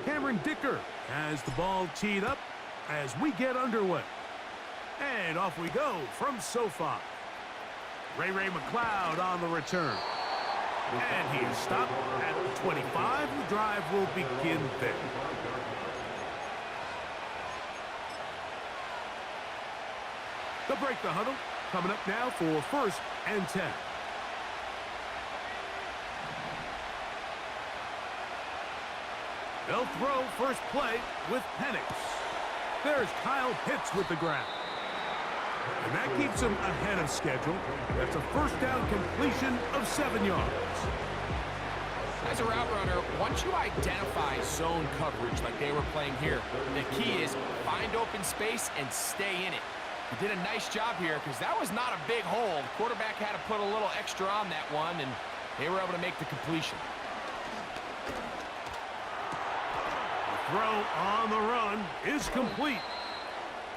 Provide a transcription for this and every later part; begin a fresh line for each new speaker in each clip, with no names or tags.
Cameron Dicker has the ball teed up as we get underway. And off we go from SoFi. Ray McLeod on the return. And he is stopped at the 25. The drive will begin there. They'll break the huddle. Coming up now for 1st and 10. They'll throw first play with Penix. There's Kyle Pitts with the grab. And that keeps him ahead of schedule. That's a first down completion of 7 yards.
As a route runner, once you identify zone coverage like they were playing here, the key is find open space and stay in it. He did a nice job here because that was not a big hole. The quarterback had to put a little extra on that one, and they were able to make the completion.
The throw on the run is complete.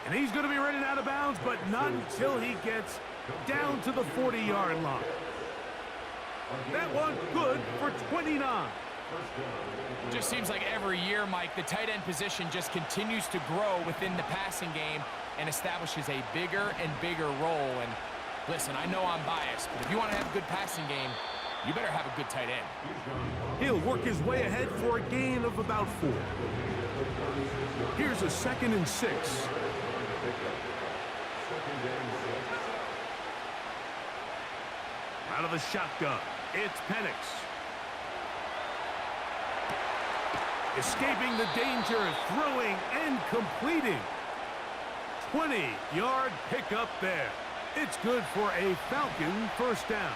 And he's going to be running out of bounds, but not until he gets down to the 40-yard line. That one good for 29.
Just seems like every year, Mike, the tight end position just continues to grow within the passing game and establishes a bigger and bigger role. And listen, I know I'm biased, but if you want to have a good passing game, you better have a good tight end.
He'll work his way ahead for a gain of about 4. Here's a 2nd and 6. Out of the shotgun, it's Penix. Escaping the danger, throwing and completing. 20-yard pickup there. It's good for a Falcon first down.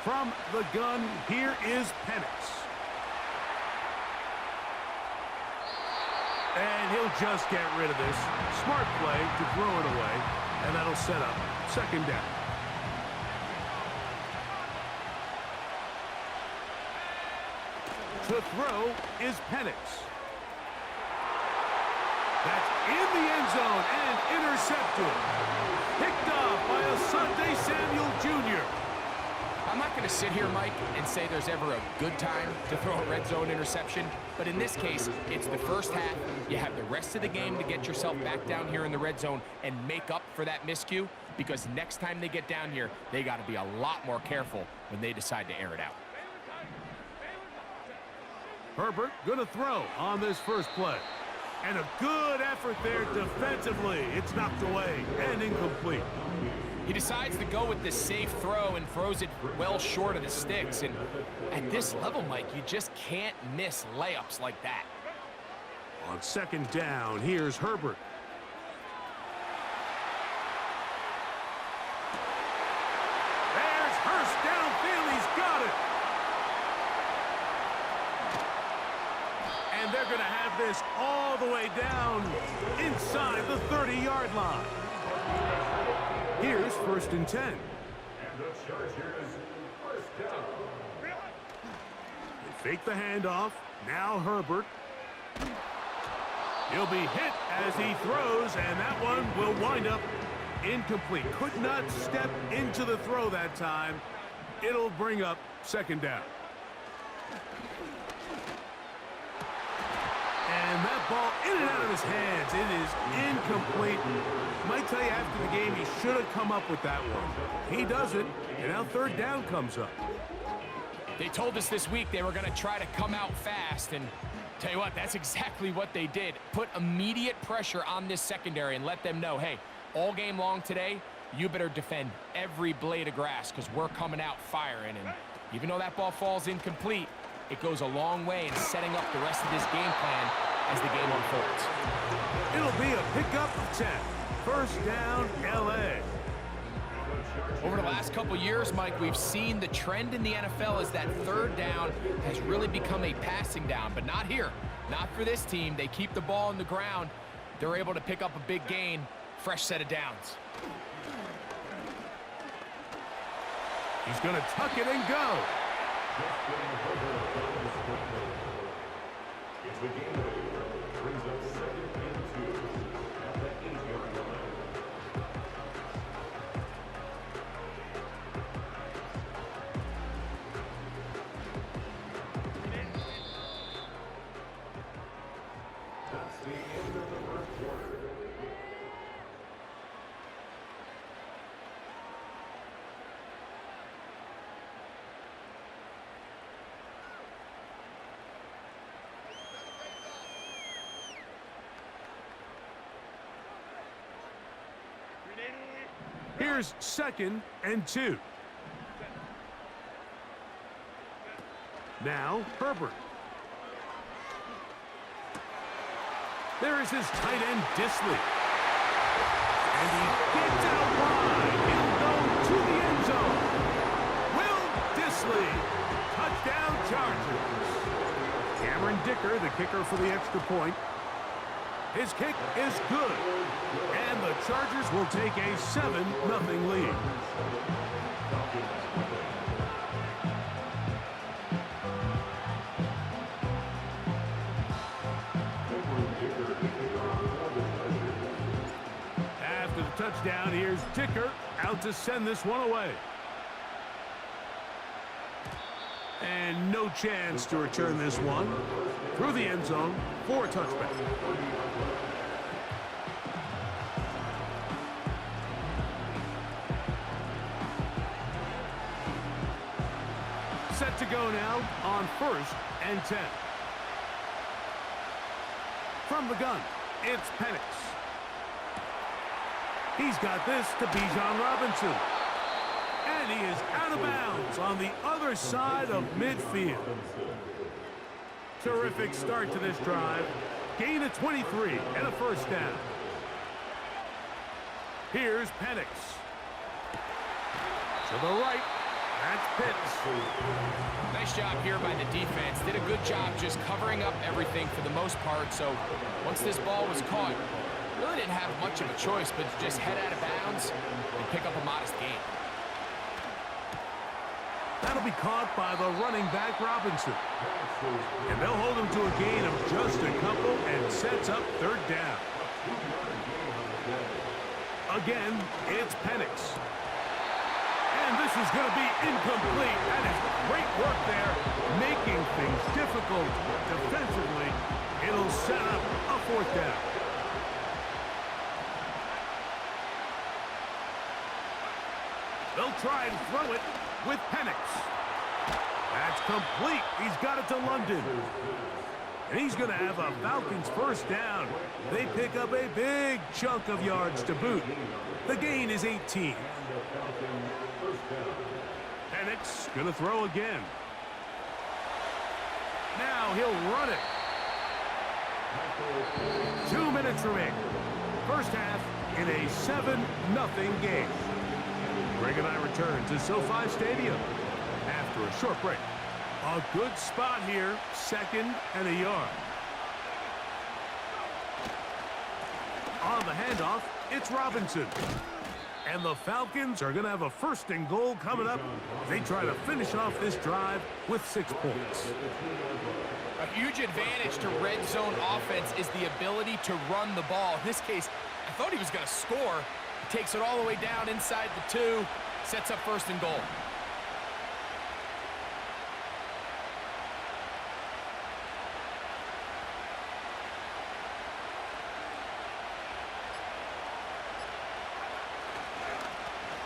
From the gun, here is Penix. And he'll just get rid of this. Smart play to throw it away, and that'll set up 2nd down. To throw is Penix. That's in the end zone and intercepted. Picked off by Asante Samuel Jr.
I'm not going to sit here, Mike, and say there's ever a good time to throw a red zone interception, but in this case, it's the first half. You have the rest of the game to get yourself back down here in the red zone and make up for that miscue, because next time they get down here, they got to be a lot more careful when they decide to air it out.
Herbert going to throw on this first play. And a good effort there defensively. It's knocked away and incomplete.
He decides to go with this safe throw and throws it well short of the sticks. And at this level, Mike, you just can't miss layups like that.
On 2nd down, here's Herbert. There's Hurst downfield. He's got it. And they're going to have this all the way down inside the 30-yard line. Here's 1st and 10. And the Chargers first down. They fake the handoff. Now Herbert. He'll be hit as he throws, and that one will wind up incomplete. Could not step into the throw that time. It'll bring up 2nd down. And that ball in and out of his hands. It is incomplete. Might tell you after the game he should have come up with that one. He doesn't, and now 3rd down comes up.
They told us this week they were going to try to come out fast, and tell you what, that's exactly what they did. Put immediate pressure on this secondary and let them know, hey, all game long today, you better defend every blade of grass because we're coming out firing. And even though that ball falls incomplete, it goes a long way in setting up the rest of this game plan as the game unfolds.
It'll be a pickup of 10. First down, L.A.
Over the last couple years, Mike, we've seen the trend in the NFL is that 3rd down has really become a passing down, but not here. Not for this team. They keep the ball on the ground. They're able to pick up a big gain. Fresh set of downs.
He's going to tuck it and go.
The game manager brings up 2nd and 2 at the 8-yard line. That's the end of the first quarter.
Here's 2nd and 2. Now, Herbert. There is his tight end, Disley. And he gets out wide. He'll go to the end zone. Will Disley. Touchdown, Chargers. Cameron Dicker, the kicker for the extra point. His kick is good. And the Chargers will take a 7-0 lead. After the touchdown, here's Dicker out to send this one away. And no chance to return this one through the end zone for a touchback. Set to go now on 1st and 10. From the gun, it's Penix. He's got this to Bijan Robinson. And he is out of bounds on the other side of midfield. Terrific start to this drive. Gain of 23 and a first down. Here's Penix. To the right. That's Pitts.
Nice job here by the defense. Did a good job just covering up everything for the most part. So once this ball was caught, really didn't have much of a choice but to just head out of bounds and pick up a modest gain.
That'll be caught by the running back, Robinson. And they'll hold him to a gain of just a couple and sets up 3rd down. Again, it's Penix. And this is going to be incomplete. That is great work there, making things difficult defensively. It'll set up a 4th down. They'll try and throw it with Penix. That's complete. He's got it to London. And he's going to have a Falcons 1st down. They pick up a big chunk of yards to boot. The gain is 18. Penix going to throw again. Now he'll run it. 2 minutes remaining. First half in a 7-0 game. Greg and I return to SoFi Stadium after a short break. A good spot here, 2nd and a yard. On the handoff, it's Robinson. And the Falcons are going to have a 1st and goal coming up. They try to finish off this drive with 6 points.
A huge advantage to red zone offense is the ability to run the ball. In this case, I thought he was going to score. He takes it all the way down inside the 2, sets up 1st and goal.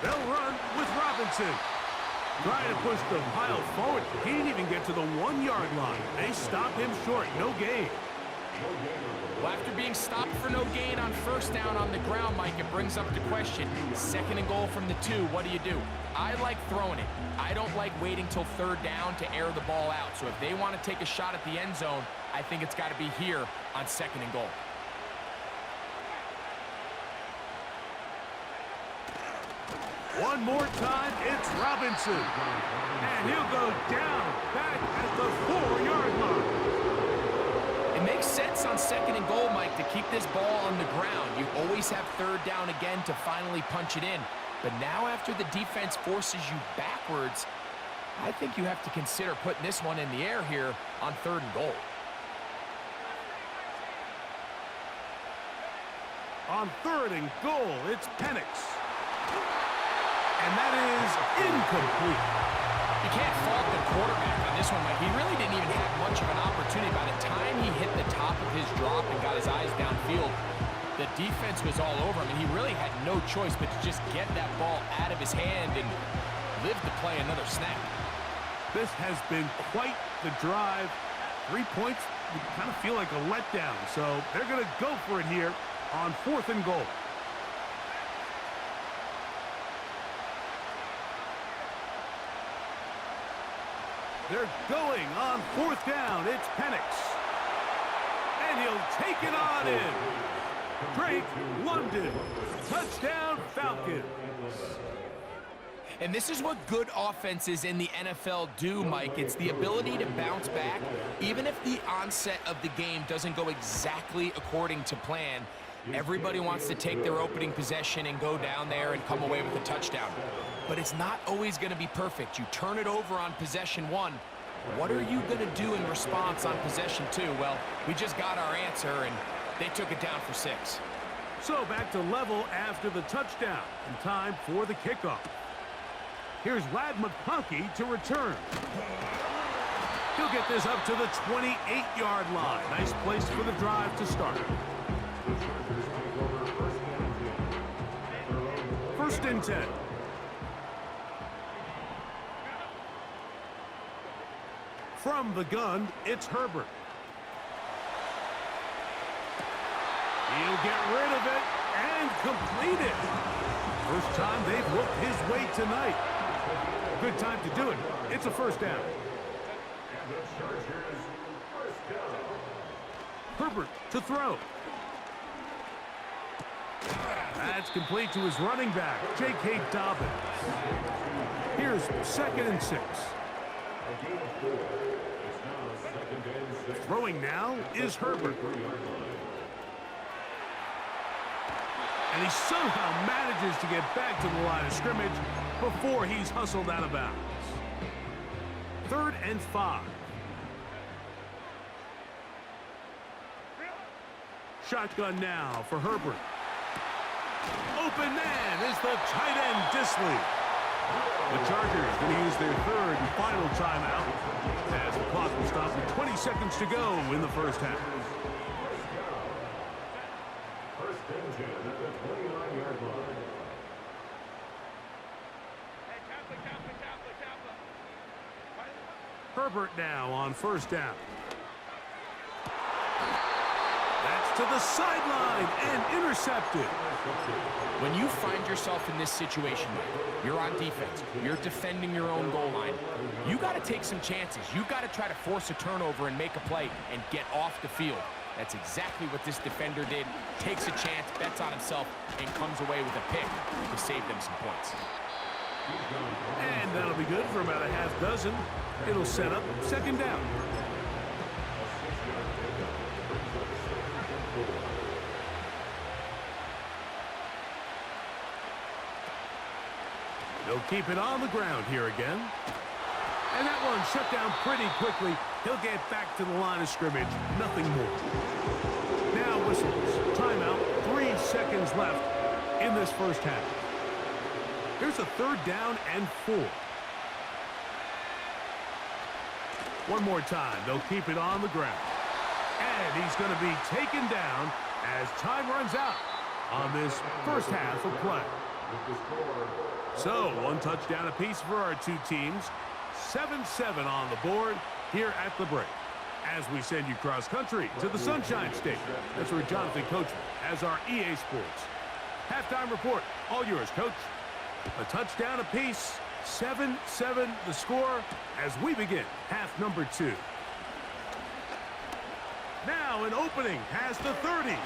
They'll run with Robinson. Trying to push the pile forward. He didn't even get to the 1-yard line. They stopped him short. No gain.
Well, after being stopped for no gain on 1st down on the ground, Mike, it brings up the question. 2nd and goal from the 2. What do you do? I like throwing it. I don't like waiting till 3rd down to air the ball out. So if they want to take a shot at the end zone, I think it's got to be here on 2nd and goal.
One more time, it's Robinson. And he'll go down back at the 4-yard line.
It makes sense on 2nd and goal, Mike, to keep this ball on the ground. You always have 3rd down again to finally punch it in. But now after the defense forces you backwards, I think you have to consider putting this one in the air here on 3rd and goal.
On 3rd and goal, it's Penix. And that is incomplete.
You can't fault the quarterback on this one, Mike. He really didn't even have much of an opportunity. By the time he hit the top of his drop and got his eyes downfield, the defense was all over him, and he really had no choice but to just get that ball out of his hand and live to play another snap.
This has been quite the drive. 3 points would kind of feel like a letdown, so they're going to go for it here on 4th and goal. They're going on 4th down. It's Penix. And he'll take it on in. Drake London. Touchdown, Falcons.
And this is what good offenses in the NFL do, Mike. It's the ability to bounce back. Even if the onset of the game doesn't go exactly according to plan, everybody wants to take their opening possession and go down there and come away with a touchdown. But it's not always going to be perfect. You turn it over on possession 1. What are you going to do in response on possession 2? Well, we just got our answer, and they took it down for 6.
So back to level after the touchdown. And time for the kickoff. Here's Ladd McConkey to return. He'll get this up to the 28-yard line. Nice place for the drive to start. 1st and 10. From the gun, it's Herbert. He'll get rid of it and complete it. First time they've looked his way tonight. Good time to do it. It's a 1st down. Herbert to throw. That's complete to his running back, J.K. Dobbins. Here's 2nd and 6. Throwing now is Herbert. And he somehow manages to get back to the line of scrimmage before he's hustled out of bounds. 3rd and 5. Shotgun now for Herbert. Open man is the tight end, Disley. The Chargers going to use their 3rd and final timeout as the clock will stop with 20 seconds to go in the 1st half.
1st and 10 at the 29-yard line.
Herbert now on 1st down. That's to the sideline and intercepted.
When you find yourself in this situation, you're on defense, you're defending your own goal line, you got to take some chances. You got to try to force a turnover and make a play and get off the field. That's exactly what this defender did. Takes a chance, bets on himself, and comes away with a pick to save them some points.
And that'll be good for about a half dozen. It'll set up 2nd down. They'll keep it on the ground here again. And that one shut down pretty quickly. He'll get back to the line of scrimmage. Nothing more. Now whistles. Timeout. 3 seconds left in this 1st half. Here's a 3rd down and 4. One more time. They'll keep it on the ground. And he's going to be taken down as time runs out on this 1st half of play. So, 1 touchdown apiece for our 2 teams. 7-7 on the board here at the break. As we send you cross-country to the Sunshine State. That's where Jonathan Coachman has our EA Sports halftime report. All yours, Coach. A touchdown apiece. 7-7 the score as we begin half number 2. Now an opening past the 30.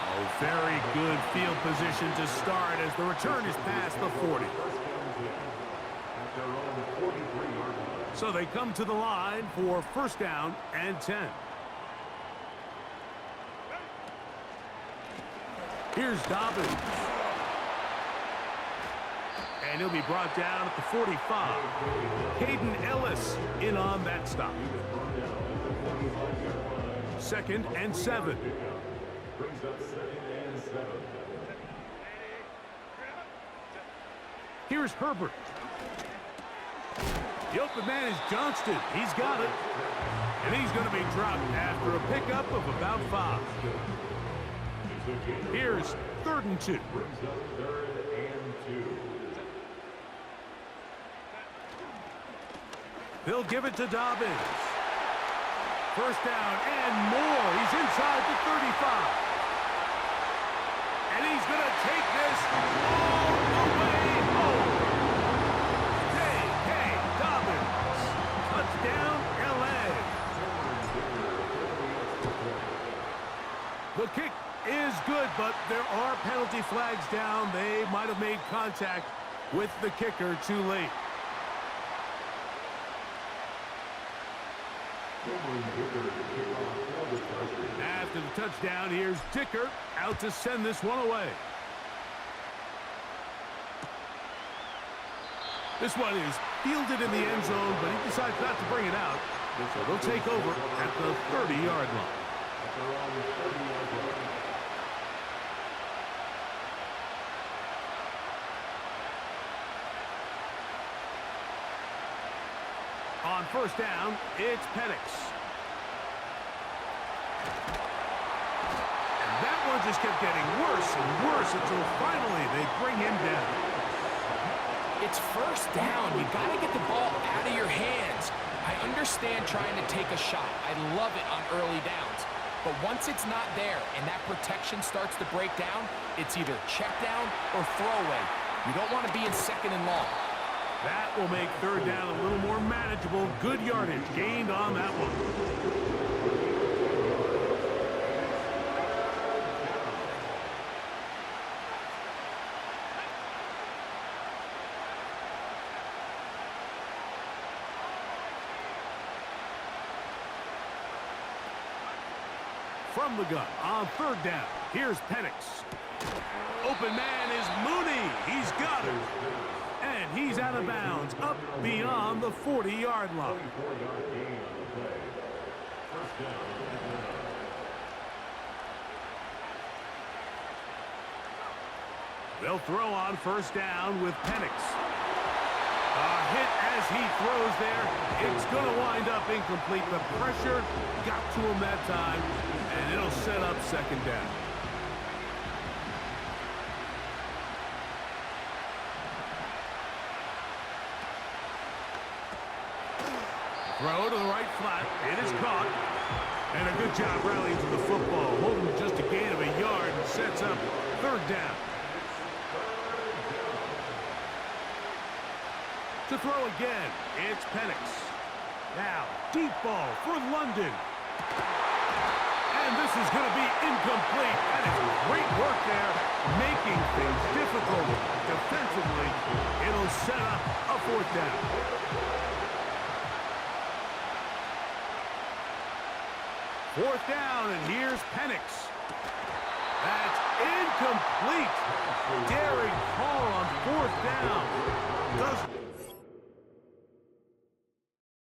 Oh, very good field position to start as the return is past the 40. So they come to the line for 1st down and 10. Here's Dobbins. And he'll be brought down at the 45. Caden Ellis in on that stop. 2nd and 7.
Brings up 2nd and 7.
Here's Herbert. The open man is Johnston. He's got it. And he's going to be dropped after a pickup of about 5. Here's 3rd and 2.
Brings up 3rd and 2.
They'll give it to Dobbins. First down and more. He's inside the 35. And he's going to take this all the way home. J.K. Dobbins. Touchdown, L.A. The kick is good, but there are penalty flags down. They might have made contact with the kicker too late. After the touchdown, here's Dicker out to send this one away. This one is fielded in the end zone, but he decides not to bring it out. So they'll take over at the 30-yard line. On first down, it's Penix. And that one just kept getting worse and worse until finally they bring him down.
It's first down. You got to get the ball out of your hands. I understand trying to take a shot. I love it on early downs. But once it's not there and that protection starts to break down, it's either check down or throwaway. You don't want to be in 2nd and long.
That will make 3rd down a little more manageable. Good yardage gained on that one. From the gun on 3rd down, here's Penix. Open man is Mooney. He's got it. And he's out of bounds, up beyond the 40-yard line. They'll throw on first down with Penix. A hit as he throws there. It's going to wind up incomplete. The pressure got to him that time, and it'll set up 2nd down. Throw to the right flat. It is caught. And a good job rallying to the football. Holding just a gain of a yard and sets up 3rd down. To throw again, it's Penix. Now, deep ball for London. And this is going to be incomplete. That is great work there, making things difficult defensively. It'll set up a 4th down. 4th down, and here's Penix. That's incomplete. Daring call on 4th down. Does